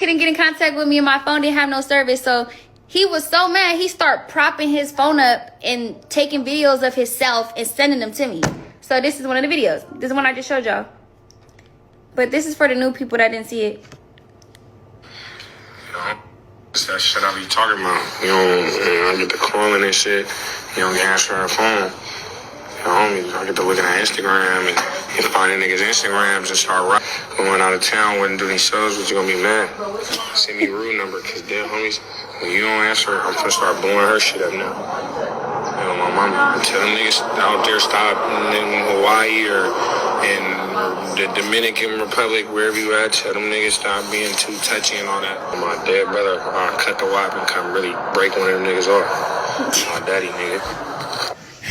couldn't get in contact with me and my phone didn't have no service. So he was so mad, he started propping his phone up and taking videos of himself and sending them to me. So this is one of the videos. This is one I just showed y'all. But this is for the new people that didn't see it. It's that shit I be talking about. I get the calling and shit. You don't answer her phone. I get to looking at Instagram and finding niggas' Instagrams and start going out of town, wouldn't do these shows, but you gonna be mad. Send me rude number, cause dead homies, when you don't answer, I'm gonna start blowing her shit up now. My mama, tell them niggas out there stop in Hawaii or in the Dominican Republic, wherever you at, tell them niggas stop being too touchy and all that. My dead brother, cut the wop and come really break one of them niggas off. My daddy, nigga.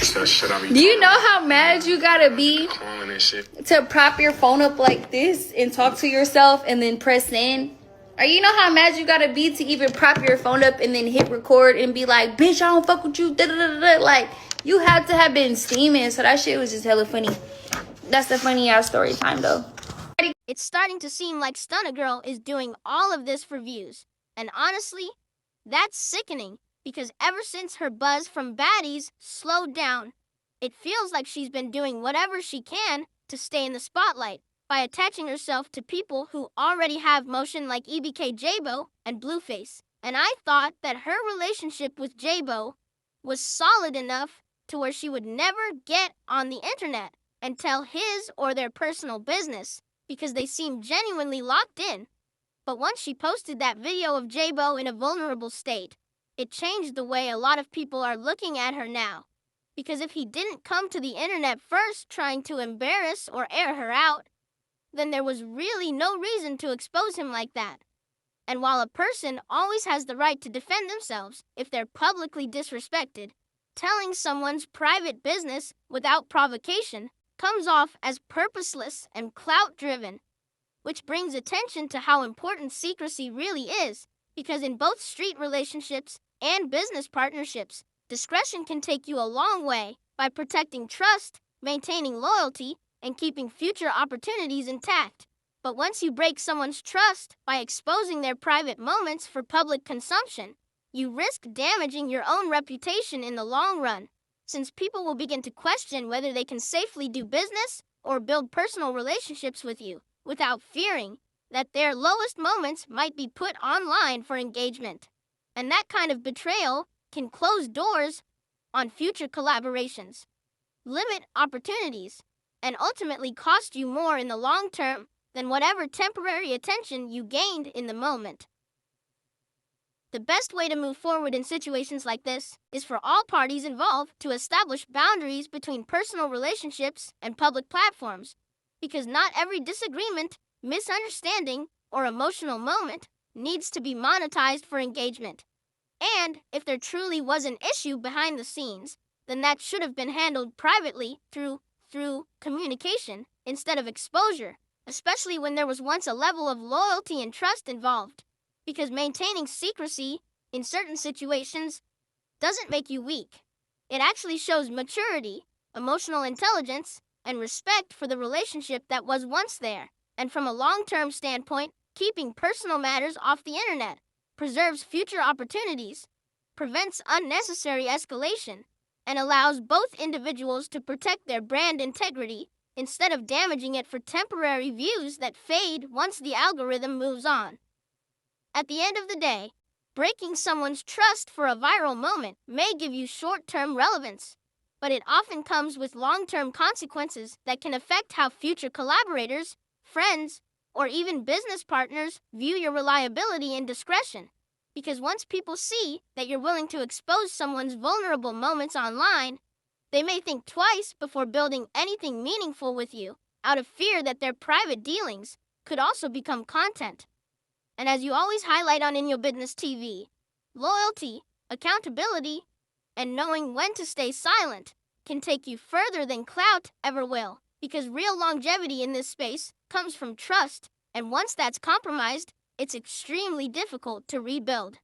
Do you know how mad you gotta be to prop your phone up like this and talk to yourself and then press send? Or you know how mad you gotta be to even prop your phone up and then hit record and be like, bitch, I don't fuck with you. Like, you had to have been steaming. So that shit was just hella funny. That's the funny ass story time though. It's starting to seem like Stunna Girl is doing all of this for views. And honestly, that's sickening. Because ever since her buzz from baddies slowed down, it feels like she's been doing whatever she can to stay in the spotlight by attaching herself to people who already have motion like EBK Jaaybo and Blueface. And I thought that her relationship with Jaaybo was solid enough to where she would never get on the internet and tell his or their personal business because they seemed genuinely locked in. But once she posted that video of Jaaybo in a vulnerable state, it changed the way a lot of people are looking at her now. Because if he didn't come to the internet first trying to embarrass or air her out, then there was really no reason to expose him like that. And while a person always has the right to defend themselves if they're publicly disrespected, telling someone's private business without provocation comes off as purposeless and clout-driven, which brings attention to how important secrecy really is. Because in both street relationships and business partnerships, discretion can take you a long way by protecting trust, maintaining loyalty, and keeping future opportunities intact. But once you break someone's trust by exposing their private moments for public consumption, you risk damaging your own reputation in the long run, since people will begin to question whether they can safely do business or build personal relationships with you without fearing that their lowest moments might be put online for engagement. And that kind of betrayal can close doors on future collaborations, limit opportunities, and ultimately cost you more in the long term than whatever temporary attention you gained in the moment. The best way to move forward in situations like this is for all parties involved to establish boundaries between personal relationships and public platforms, because not every disagreement, misunderstanding, or emotional moment needs to be monetized for engagement. And if there truly was an issue behind the scenes, then that should have been handled privately through communication instead of exposure, especially when there was once a level of loyalty and trust involved. Because maintaining secrecy in certain situations doesn't make you weak. It actually shows maturity, emotional intelligence, and respect for the relationship that was once there. And from a long-term standpoint, keeping personal matters off the internet preserves future opportunities, prevents unnecessary escalation, and allows both individuals to protect their brand integrity instead of damaging it for temporary views that fade once the algorithm moves on. At the end of the day, breaking someone's trust for a viral moment may give you short-term relevance, but it often comes with long-term consequences that can affect how future collaborators, friends, or even business partners view your reliability and discretion. Because once people see that you're willing to expose someone's vulnerable moments online, they may think twice before building anything meaningful with you, out of fear that their private dealings could also become content. And as you always highlight on In Your Business TV, loyalty, accountability, and knowing when to stay silent can take you further than clout ever will. Because real longevity in this space comes from trust, and once that's compromised, it's extremely difficult to rebuild.